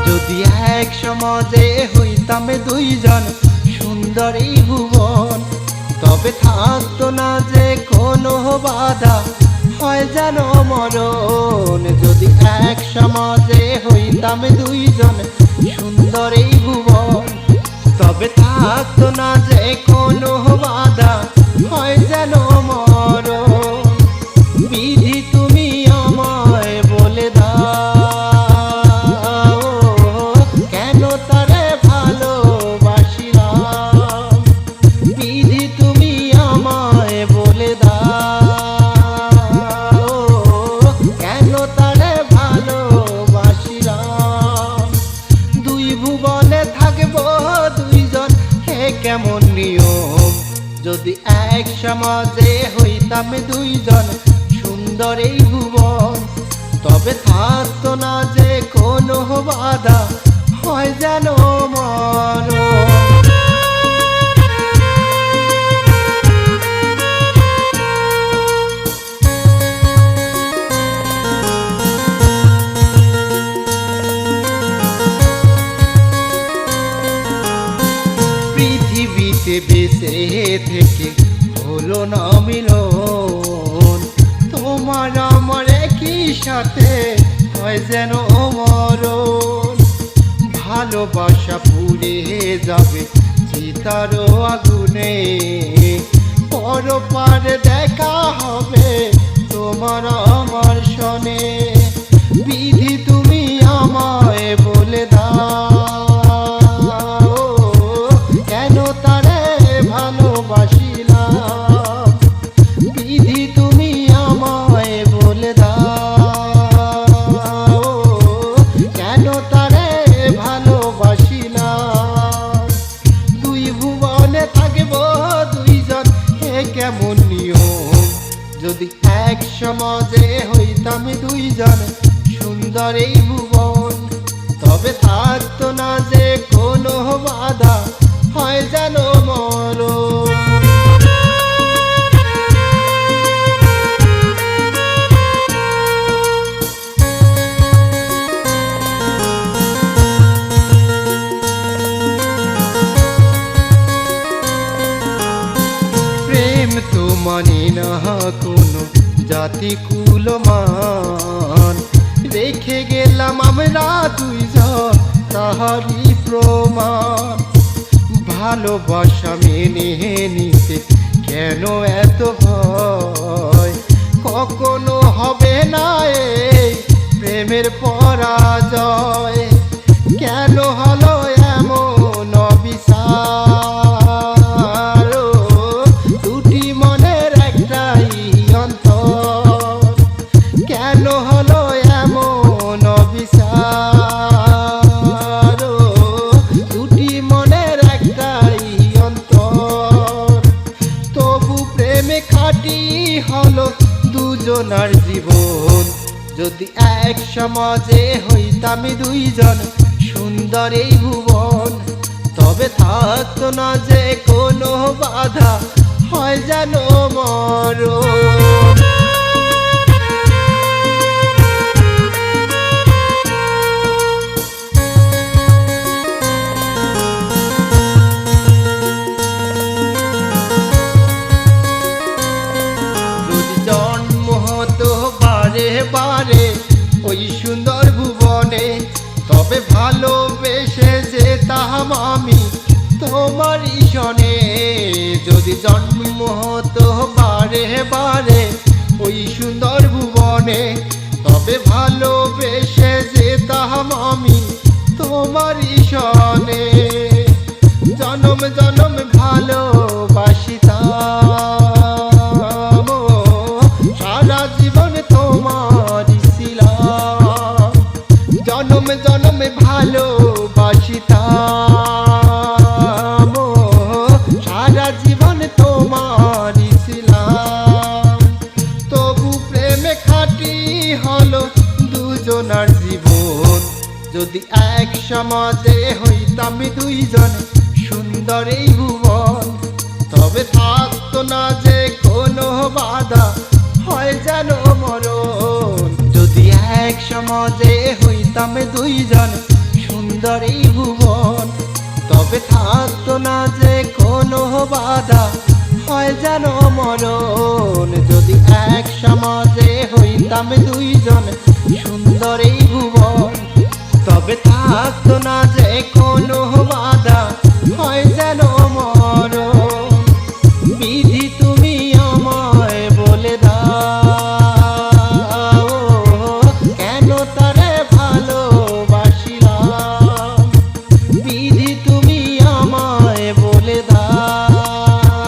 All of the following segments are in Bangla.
যদি এক সমাজে হইতাম দুইজন সুন্দর এই ভুবন, তবে থাকতো না যে কোনো বাধা, হয় যেন মরণ। যদি এক সমাজে হইতাম দুইজন সুন্দর এই ভুবন, তবে থাকতো না যে কোনো বাধা, হয় যেন মরণ। বিধি তুমি আমায় বলে দাও, কেন তারে ভালোবাসিলাম। বিধি তুমি আমায় বলে দাও, কেন তারে ভালোবাসিলাম। দুই ভুবনে থাকবো দুইজন, হে কেমন নিয়ম। যদি এক সমাজে হইতাম দুইজন সুন্দর এই ভুবন, তবে থাকতো না যে কোনো বাধা, হয় যেন মরণ। পৃথিবীতে বেঁচে থেকে হলো না মিলন, তোমার আমার একই সাথে হয় যেন মরণ। ভালোবাসা পুড়ে যাবে চিতারও আগুনে, পরপারে দেখা হবে তোমার আমার সনে। বিধি তুমি আমায় বলে দাও, কেন তারে ভালোবাসিলাম। বিধি তুমি আমায় বলে দাও, কেন তারে ভালোবাসিলাম। দুই ভুবনে থাকবো দুইজন, হে কেমন নিয়ম। যদি এক সমাজে হইতাম দুইজন সুন্দর এই ভুবন, তবে থাকতো না যে কোনো বাধা, হয় যেন মরণ। প্রেম তো মানে না কোনো জাতি কুলমান, রেখে গেলাম আমরা দুইজন তাহারই প্রমাণ। ভালোবাসা মেনে নিতে কেন এত ভয়, কখনো হবে না এই প্রেমের পরাজয়। কেন হলো এমন অবিচার, দুটি মনের একটাই অন্তর। কেন হলো এমন অবিচার, দুটি মনের একটাই অন্তর। তবু প্রেমে খাটি হলো দুজনার জীবন। যদি এক সমাজে হইতাম দুইজন সুন্দর এই ভুবন, তবে থাকতো না যে কোনো বাধা, হয় যেন মরণ। যদি জন্ম হতো বারে বারে ওই সুন্দর ভুবনে, তবে ভালোবেসে যেতাম আমি তোমারই সনে। যদি জন্ম হতো বারে বারে ওই সুন্দর ভুবনে, তবে ভালোবেসে যেতাম আমি তোমারই সনে। জনম জনম ভালোবাসিতাম, সারা জীবন তোমারই ছিলাম। জনম জনম ভালোবাসিতাম, সারা জীবন তোমারই ছিলাম। তবু প্রেমে খাটি হলো দুজনার জীবন। যদি এক সমাজে হইতাম দুইজন সুন্দর এই ভুবন, তবে থাকতো না যে কোনো বাধা হয় যেন মরণ। যদি এক সমাজে হইতাম দুইজন সুন্দর এই ভুবন, তবে থাকতো না যে কোনো বাধা হয় যেন মরণ। যদি এক সমাজে হইতাম দুইজন সুন্দর এই ভুবন, তবে থাকতো না যে কোনো বাধা হয় যেন মরণ। বিধি তুমি আমায় বলে দাও, কেন তারে ভালোবাসিলাম। বিধি তুমি আমায় বলে দাও,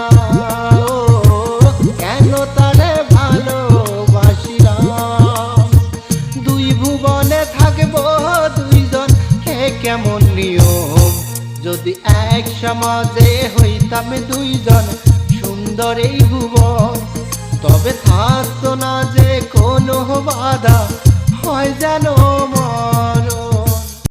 কেন তারে ভালোবাসিলাম। দুই ভুবনে থাকবো দুইজন, হে কেমন নিয়ম। যদি এক সমাজে হইতাম দুইজন সুন্দর এই ভুবন, তবে থাকতো না যে কোনো বাধা হয় যেন